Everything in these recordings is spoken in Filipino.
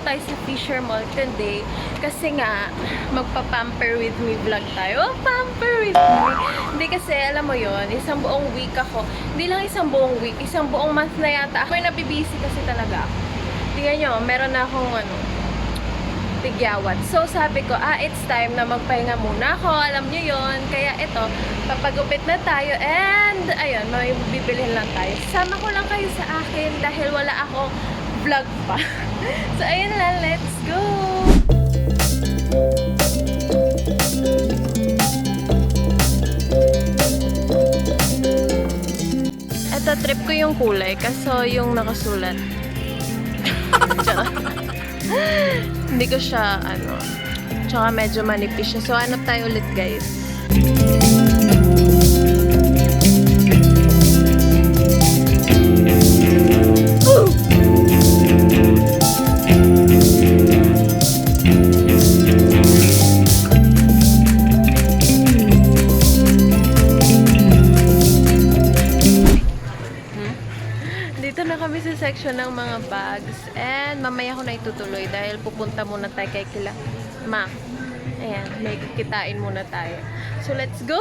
tayo sa Fisher Mall today kasi nga magpa-pamper with me vlog tayo. Oh, pamper with me. Hindi kasi, alam mo yon, isang buong week ako. Hindi lang isang buong week, isang buong month na yata. Ako yung nabibisi kasi talaga ako. Tingnan nyo, meron na akong tigyawat. So, sabi ko, it's time na magpahinga muna ako. Alam nyo yon. Kaya ito, papagupit na tayo. And, ayun, may bibilhin lang tayo. Sama ko lang kayo sa akin dahil wala akong vlog pa. So, ayun lang. Let's go! Ito, trip ko yung kulay. Kaso, yung nakasulat. Hindi ko siya, tsaka medyo manipis siya. So, hanap tayo ulit, guys. Dito na kami sa section ng mga bags. And mamaya ko na itutuloy dahil pupunta muna tayo kay kila Ma. Ayan, may kitain muna tayo. So, let's go!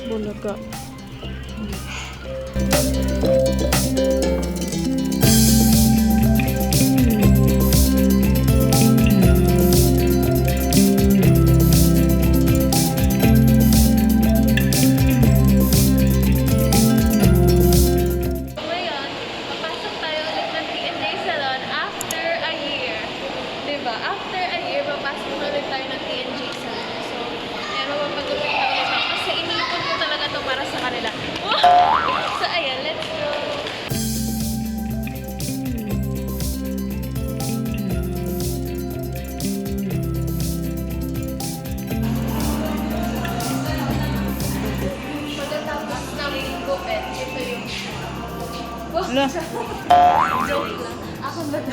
Bulaga. After a year, papasok na ulit tayo ng TNG Salon. So, ayan, mapapagupit na ulit ako. Kasi iniipon ko talaga to para sa kanila. So, ayan, let's go! Pagkatapos ng gupit, ito yung... Joke lang. Ako ba ito?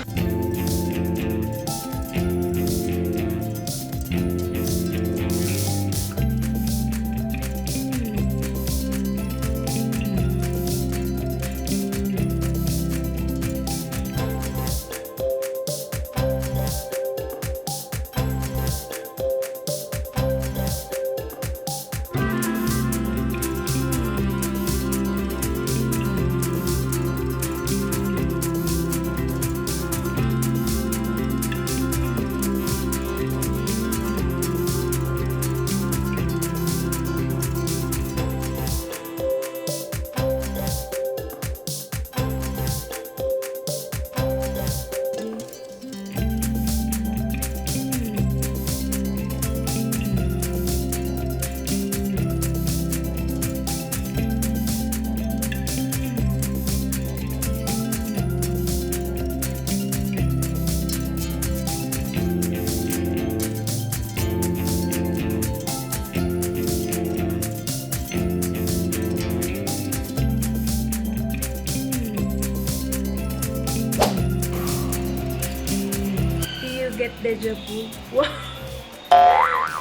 deja vu. Wow!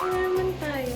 Ano naman tayo?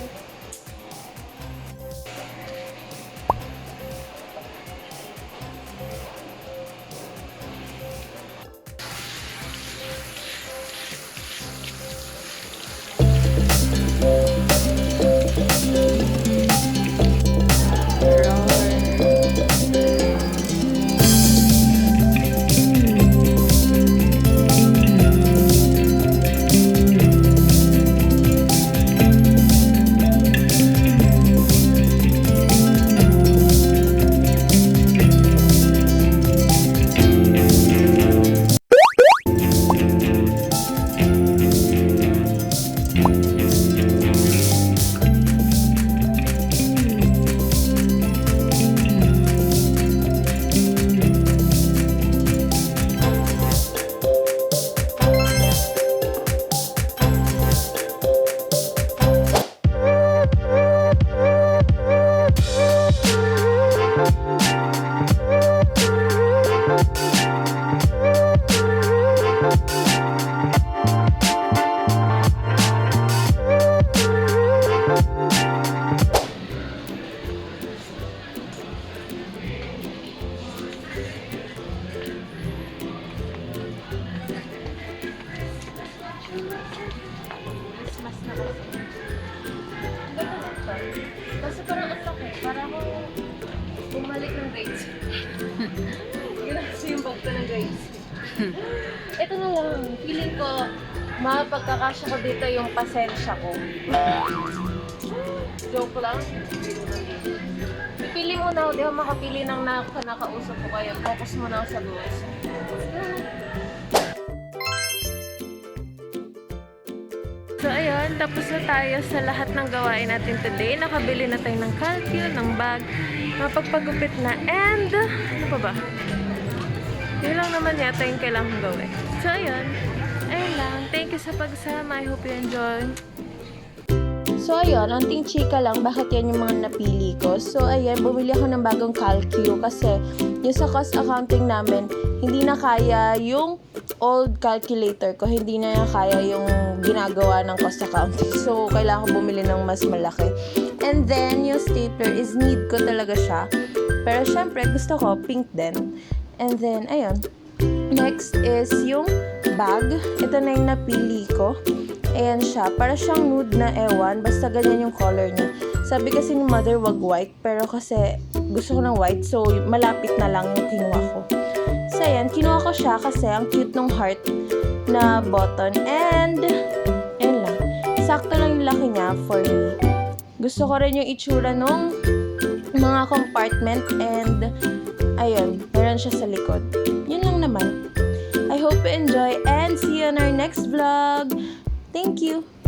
Christmas na kasi. Kasi parang ang laki. Para ako bumalik ng grades. Yun kasi yung bag ko ng grades. Ito na lang. Feeling ko, mapagkakasya ko dito yung pasensya ko. Joke lang. Pipili muna ako. Di ako makapili ng nakausap ko kayo. Focus muna ako sa goals. So ayun, tapos na tayo sa lahat ng gawain natin today. Nakabili na tayo ng calcul, ng bag, mapagpagupit na, and ano pa ba? Yun lang naman yata yung kailangan gawin. So ayun lang. Thank you sa pagsama. I hope you enjoy. So ayun, anting chika lang, bakit yan yung mga napili ko. So ayan, bumili ako ng bagong calcul kasi yung sa cost accounting namin, hindi na kaya yung old calculator ko, hindi na kaya yung ginagawa ng cost accounting. So, kailangan ko bumili ng mas malaki. And then, yung stapler is need ko talaga siya. Pero, syempre, gusto ko pink din. And then, ayun. Next is yung bag. Ito na yung napili ko. Ayan siya. Para siyang nude na ewan. Basta ganyan yung color niya. Sabi kasi ni mother, wag white. Pero kasi, gusto ko ng white. So, malapit na lang yung kinuha ko. So, ayan, kinuha ko siya kasi ang cute ng heart na button. And, ayan lang. Sakto lang yung laki niya for me. Gusto ko rin yung itsura nung mga compartment. And, ayun, meron siya sa likod. Yun lang naman. I hope you enjoy and see you on our next vlog. Thank you!